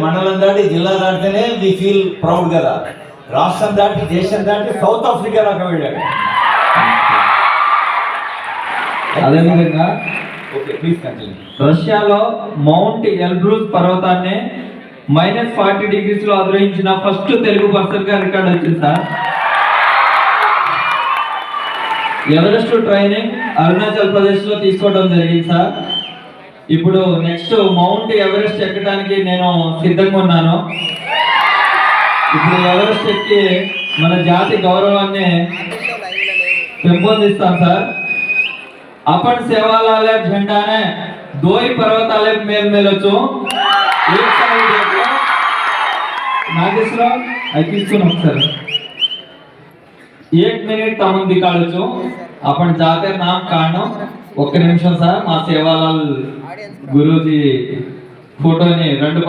మండలం దాటి జిల్లా దాటితేనే వి ఫీల్ ప్రౌడ్ కదా. రాష్ట్రం దాటి దేశం దాటి సౌత్ ఆఫ్రికా దాకా వెళ్ళాడు. అదేవిధంగా ఓకే, ప్లీజ్ కంటిన్యూ. రష్యాలో మౌంట్ ఎల్బ్రూస్ పర్వతాన్ని -40 డిగ్రీస్ లో అధిరోహించిన ఫస్ట్ తెలుగు పర్సన్ గా రికార్డ్ వచ్చింది sir. Everest training Arunachal Pradesh లో తీసుకోవడం జరిగింది సార్. ఇప్పుడు నెక్స్ట్ మౌంట్ ఎవరెస్ట్ ఎక్కడానికి నేను సిద్ధంగా ఉన్నాను. ఇప్పుడు ఎవరెస్ట్ ఎక్కి మన జాతి గౌరవాన్ని పెంపొందిస్తాం సార్. अपन सेवालाल झंडा ने दो ही पर्वताले मेल मेलొచ్చు. एक साइड देखो नागेश्वरराव అది తీసుకుని ఒకసారి 1 मिनिट తమన్ దికాడొచ్చు. अपन जाते नाम కారణం ఒక్క నిమిషం సార్. మా సేవాలాల్ గురూజీ ఫోటోని 2